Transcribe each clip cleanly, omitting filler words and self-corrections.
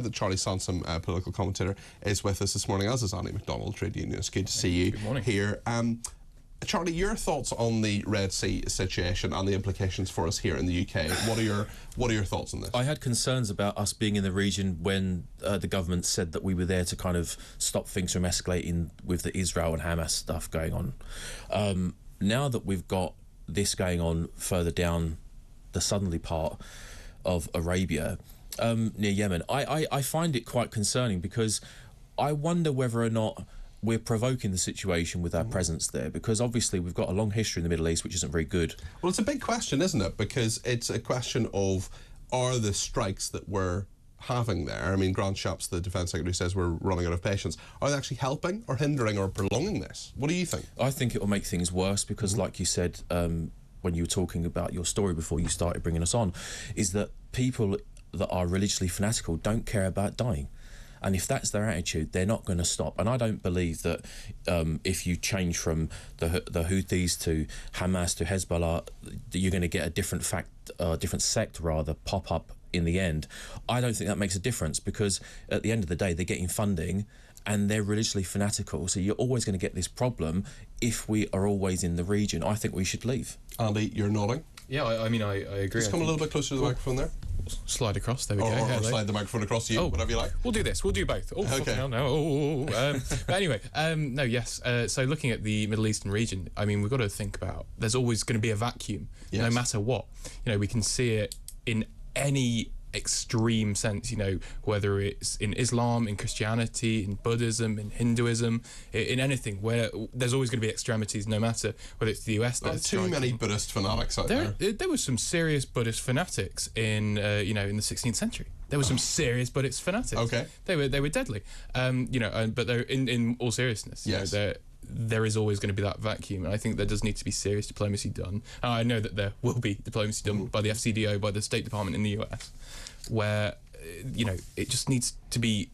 That Charlie Sansom, political commentator, is with us this morning, as is Andy McDonald, trade unionist. Good to see you here. Charlie, your thoughts on the Red Sea situation and the implications for us here in the UK. What are your thoughts on this? I had concerns about us being in the region when the government said that we were there to kind of stop things from escalating with the Israel and Hamas stuff going on. Now that we've got this going on further down the southerly part of Arabia, near Yemen, I find it quite concerning, because I wonder whether or not we're provoking the situation with our presence there, because obviously we've got a long history in the Middle East which isn't very good. Well, it's a big question, isn't it? Because it's a question of, are the strikes that we're having there, I mean, Grant Shapps, the Defence Secretary, says we're running out of patience, are they actually helping or hindering or prolonging this? What do you think? I think it will make things worse, because like you said when you were talking about your story before you started bringing us on, is that people that are religiously fanatical don't care about dying. And if that's their attitude, they're not going to stop. And I don't believe that if you change from the Houthis to Hamas to Hezbollah, that you're going to get a different sect pop up in the end. I don't think that makes a difference, because at the end of the day, they're getting funding and they're religiously fanatical. So you're always going to get this problem if we are always in the region. I think we should leave. Andy, you're nodding. Yeah, I mean, I agree. Just come a little bit closer to the microphone there. Slide across, there we go. Or slide the microphone across to you, whatever you like. We'll do this, we'll do both. Oh, okay. But anyway, no, yes. So looking at the Middle Eastern region, I mean, we've got to think about, there's always going to be a vacuum, no matter what. You know, we can see it in any extreme sense, you know, whether it's in Islam, in Christianity, in Buddhism, in Hinduism, in anything, where there's always going to be extremities, no matter whether it's the US. Not too many Buddhist fanatics out there. There was some serious Buddhist fanatics in, you know, in the 16th century. There was some serious Buddhist fanatics. Okay. They were deadly. You know, but they're in all seriousness. Yes. You know, there is always going to be that vacuum, and I think there does need to be serious diplomacy done. And I know that there will be diplomacy done by the FCDO, by the State Department in the US, where, you know, it just needs to be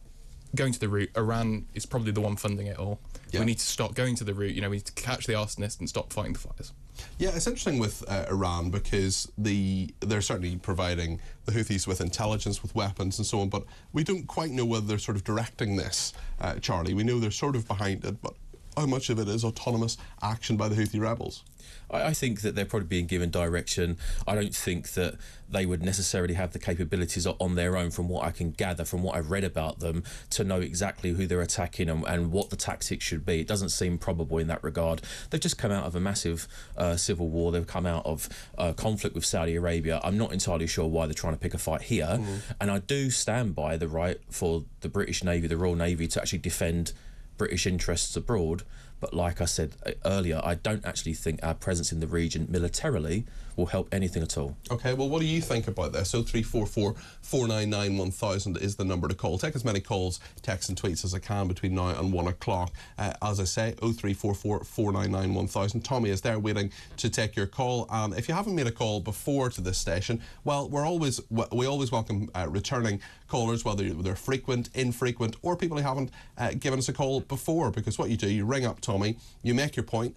going to the root. Iran is probably the one funding it all. Yeah. We need to stop going to the root. You know, we need to catch the arsonist and stop fighting the fires. Yeah, it's interesting with Iran, because they're certainly providing the Houthis with intelligence, with weapons and so on, but we don't quite know whether they're sort of directing this, Charlie. We know they're sort of behind it, but how much of it is autonomous action by the Houthi rebels? I think that they're probably being given direction. I don't think that they would necessarily have the capabilities on their own, from what I can gather, from what I've read about them, to know exactly who they're attacking and what the tactics should be. It doesn't seem probable in that regard. They've just come out of a massive civil war. They've come out of conflict with Saudi Arabia. I'm not entirely sure why they're trying to pick a fight here. And I do stand by the right for the British Navy, the Royal Navy, to actually defend British interests abroad. But like I said earlier, I don't actually think our presence in the region militarily will help anything at all. Okay, well, what do you think about this? 0344 499 1000 is the number to call. Take as many calls, texts and tweets as I can between now and 1 o'clock. As I say, 0344 499 1000. Tommy is there waiting to take your call. And if you haven't made a call before to this station, well, we always welcome returning callers, whether they're frequent, infrequent, or people who haven't given us a call before, because what you do, you ring up Tommy, you make your point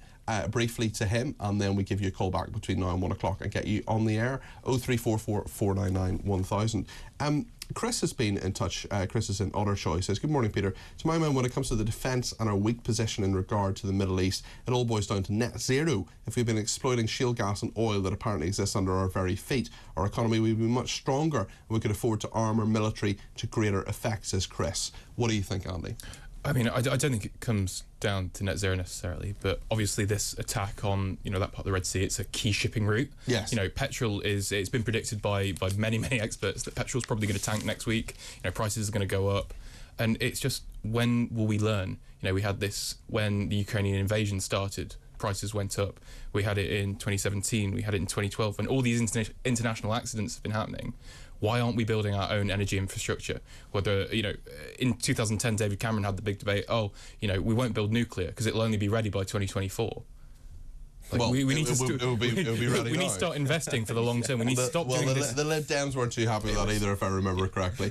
briefly to him, and then we give you a call back between now and 1 o'clock and get you on the air. 0344 499 1000. Chris has been in touch. Chris is in Ottershaw. He says, good morning, Peter. To my mind, when it comes to the defence and our weak position in regard to the Middle East, it all boils down to net zero. If we've been exploiting shale gas and oil that apparently exists under our very feet, our economy would be much stronger, and we could afford to arm our military to greater effect, says Chris. What do you think, Andy? I mean, I don't think it comes down to net zero necessarily, but obviously this attack on, you know, that part of the Red Sea, it's a key shipping route. Yes. You know, petrol it's been predicted by many experts that petrol's probably going to tank next week. You know, prices are going to go up. And it's just, when will we learn? You know, we had this when the Ukrainian invasion started. Prices went up. We had it in 2017. We had it in 2012. And all these international accidents have been happening. Why aren't we building our own energy infrastructure? Whether, you know, in 2010, David Cameron had the big debate, you know, we won't build nuclear because it'll only be ready by 2024. Like, well, we need it'll be ready we need to start investing for the long term. We need to stop doing this. The Lib Dems weren't too happy with that either, if I remember correctly.